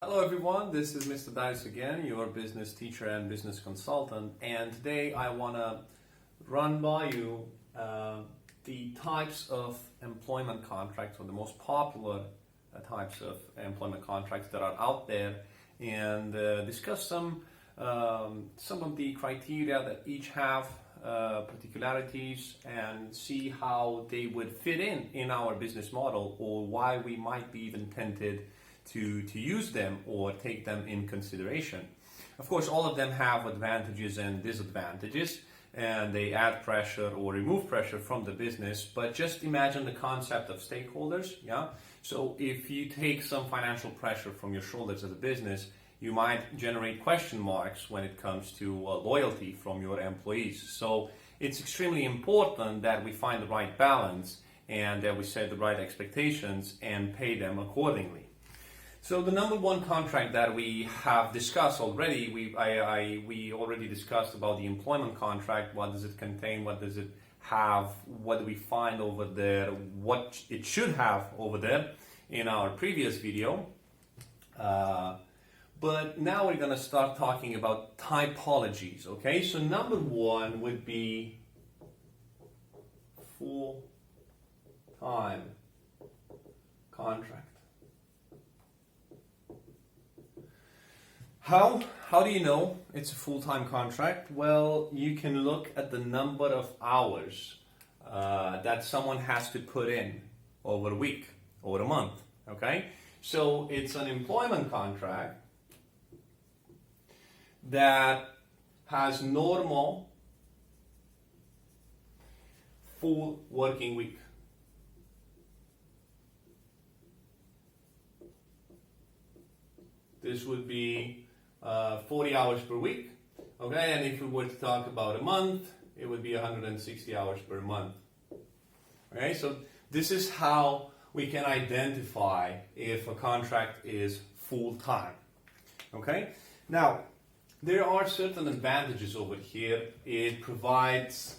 Hello everyone, this is Mr. Dice again, your business teacher and business consultant, and today I want to run by you the types of employment contracts, or the most popular types of employment contracts that are out there, and discuss some of the criteria that each have particularities, and see how they would fit in our business model, or why we might be even tempted to use them or take them in consideration. Of course, all of them have advantages and disadvantages, and they add pressure or remove pressure from the business. But just imagine the concept of stakeholders. Yeah. So if you take some financial pressure from your shoulders as a business, you might generate question marks when it comes to loyalty from your employees. So it's extremely important that we find the right balance and that we set the right expectations and pay them accordingly. So the number one contract that we have discussed already, we already discussed about the employment contract. What does it contain? What does it have? What do we find over there? What it should have over there in our previous video. But now we're going to start talking about typologies. Okay, so number one would be full-time contract. How do you know it's a full-time contract? Well, you can look at the number of hours that someone has to put in over a week or a month. Okay, so it's an employment contract that has normal full working week. This would be 40 hours per week, okay, and if we were to talk about a month, it would be 160 hours per month. Okay, so this is how we can identify if a contract is full-time. Okay, now there are certain advantages over here. It provides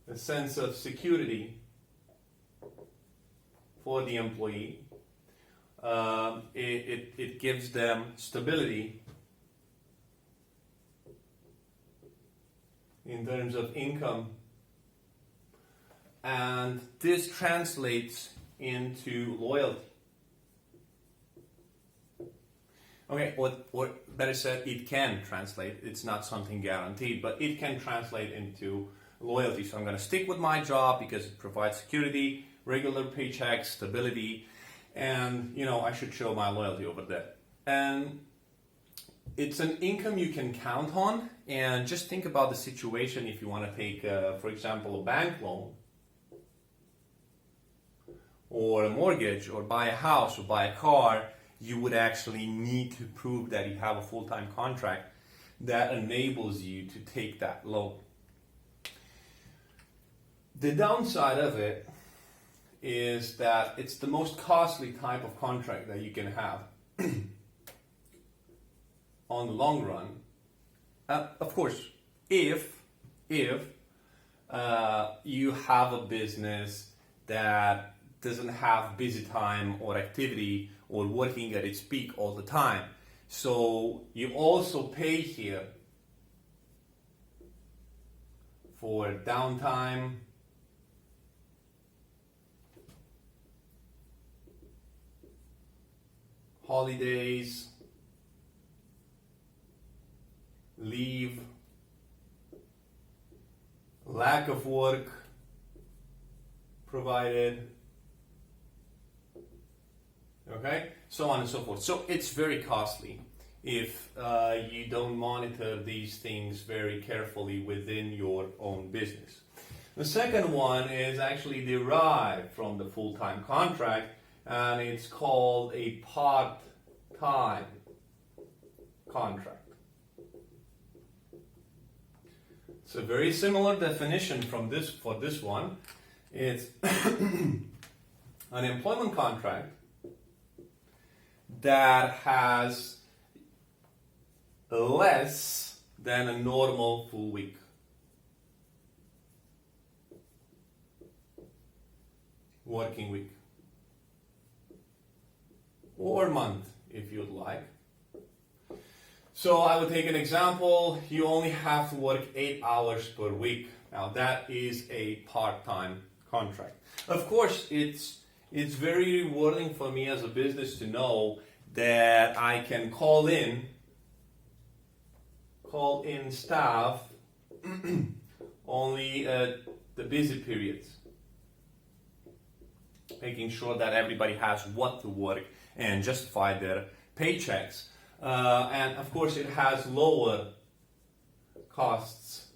a sense of security for the employee. It gives them stability in terms of income, and this translates into loyalty. Okay, or better said, it can translate. It's not something guaranteed, but it can translate into loyalty. So I'm going to stick with my job because it provides security, regular paychecks, stability, and I should show my loyalty over there. And it's an income you can count on. And just think about the situation if you want to take, for example, a bank loan or a mortgage or buy a house or buy a car. You would actually need to prove that you have a full-time contract that enables you to take that loan. The downside of it is that it's the most costly type of contract that you can have on the long run. Of course, if you have a business that doesn't have busy time or activity or working at its peak all the time. So you also pay here for downtime, holidays, leave, lack of work provided, okay, so on and so forth. So it's very costly if you don't monitor these things very carefully within your own business. The second one is actually derived from the full-time contract, and it's called a part-time contract. It's a very similar definition from this for this one. It's an employment contract that has less than a normal full week. Working week. Or month. if you'd like. So I would take an example. You only have to work 8 hours per week. Now that is a part-time contract. Of course, it's very rewarding for me as a business to know that I can call in staff only at the busy periods, making sure that everybody has what to work and justify their paychecks. And of course, it has lower costs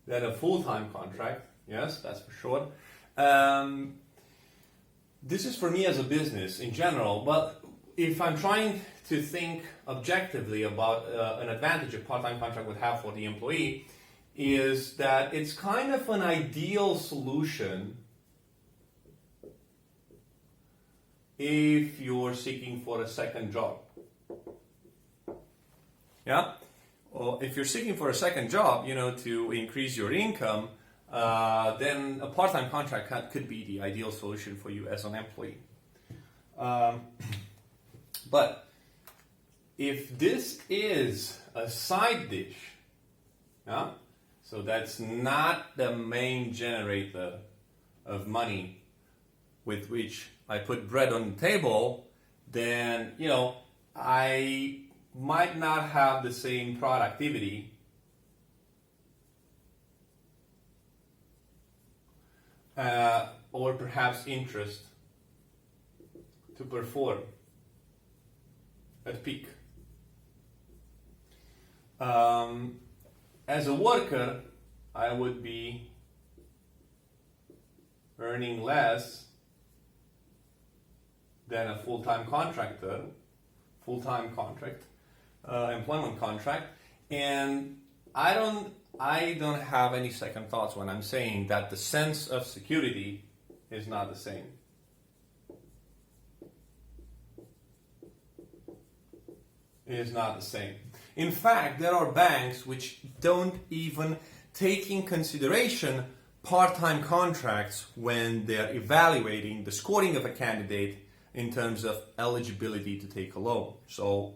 than a full-time contract. Yes, that's for sure. This is for me as a business in general, but if I'm trying to think objectively about an advantage a part-time contract would have for the employee, is that it's kind of an ideal solution if you're seeking for a second job. Yeah? Or if you're seeking for a second job, to increase your income, then a part-time contract could be the ideal solution for you as an employee. But if this is a side dish, yeah, so that's not the main generator of money with which I put bread on the table, then, I might not have the same productivity or perhaps interest to perform at peak. As a worker, I would be earning less than a full-time contractor, employment contract, and I don't have any second thoughts when I'm saying that the sense of security is not the same. It is not the same. In fact, there are banks which don't even take in consideration part-time contracts when they're evaluating the scoring of a candidate in terms of eligibility to take a loan. So,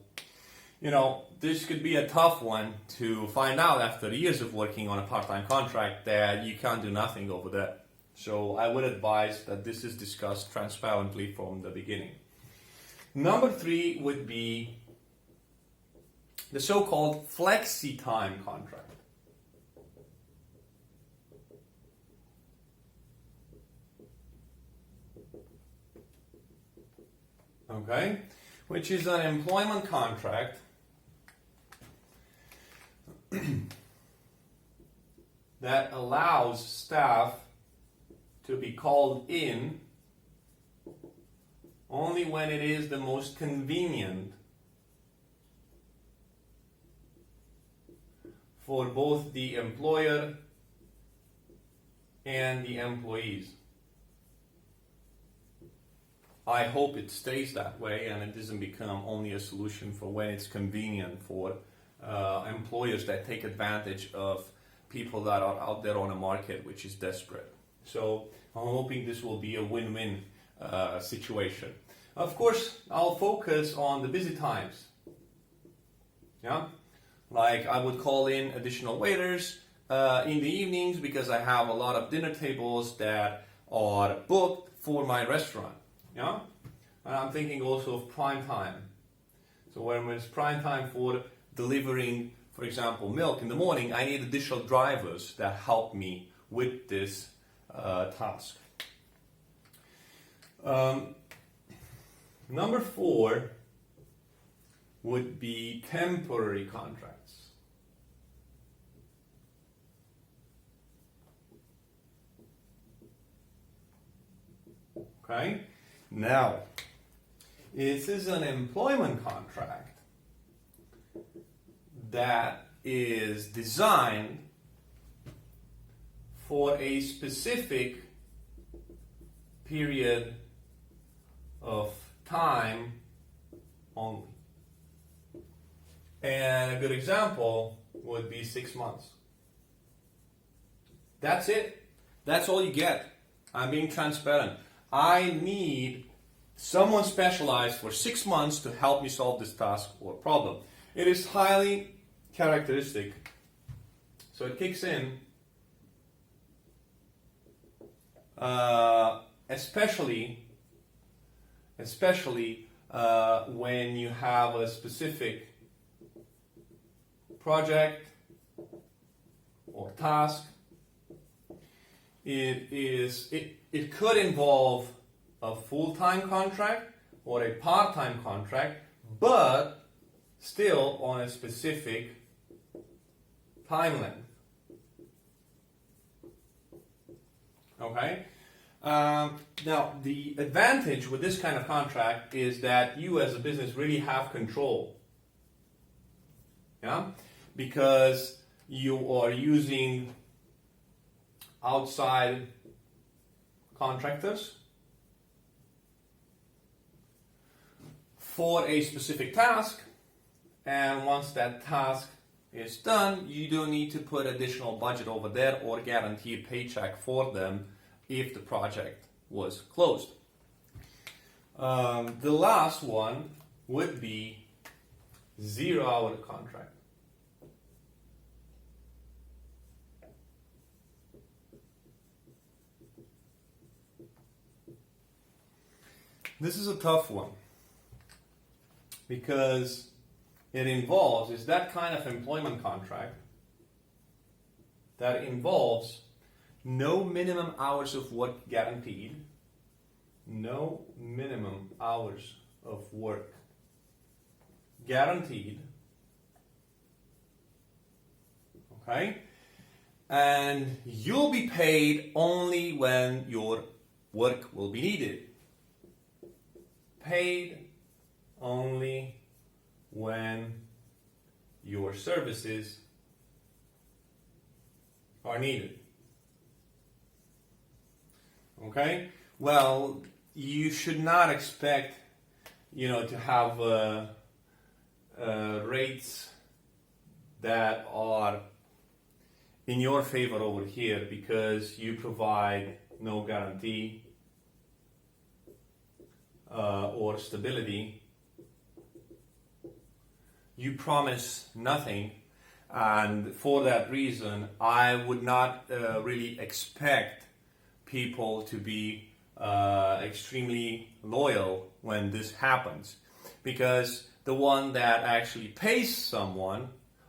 this could be a tough one to find out after years of working on a part-time contract that you can't do nothing over there. So I would advise that this is discussed transparently from the beginning. Number 3 would be the so-called Flexi-Time contract. Okay, which is an employment contract that allows staff to be called in only when it is the most convenient for both the employer and the employees. I hope it stays that way and it doesn't become only a solution for when it's convenient for employers that take advantage of people that are out there on a market which is desperate. So I'm hoping this will be a win-win situation. Of course, I'll focus on the busy times. Yeah, like I would call in additional waiters in the evenings because I have a lot of dinner tables that are booked for my restaurant. Yeah, and I'm thinking also of prime time. So when it's prime time for delivering, for example, milk in the morning, I need additional drivers that help me with this task. Number 4 would be temporary contracts. Okay? Now, this is an employment contract that is designed for a specific period of time only. And a good example would be 6 months. That's it. That's all you get. I'm being transparent. I need someone specialized for 6 months to help me solve this task or problem. It is highly characteristic. So it kicks in, especially when you have a specific project or task. It could involve a full-time contract or a part-time contract, but still on a specific time length. Okay? Now, the advantage with this kind of contract is that you as a business really have control. Yeah? Because you are using outside contractors for a specific task, and once that task is done, you don't need to put additional budget over there or guarantee a paycheck for them if the project was closed. The last one would be 0-hour contract. This is a tough one because is that kind of employment contract that involves no minimum hours of work guaranteed, no minimum hours of work guaranteed, okay, and you'll be paid only when your work will be needed. Paid only when your services are needed. Okay? Well, you should not expect, to have rates that are in your favor over here because you provide no guarantee or stability. You promise nothing, and for that reason, I would not really expect people to be extremely loyal when this happens, because the one that actually pays someone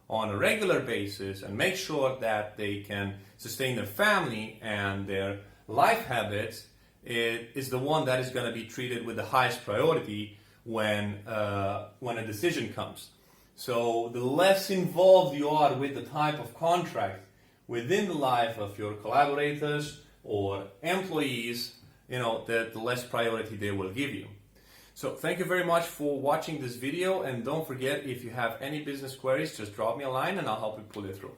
on a regular basis and makes sure that they can sustain their family and their life habits is the one that is going to be treated with the highest priority when a decision comes. So the less involved you are with the type of contract within the life of your collaborators or employees, the less priority they will give you. So thank you very much for watching this video, and don't forget, if you have any business queries, just drop me a line and I'll help you pull it through.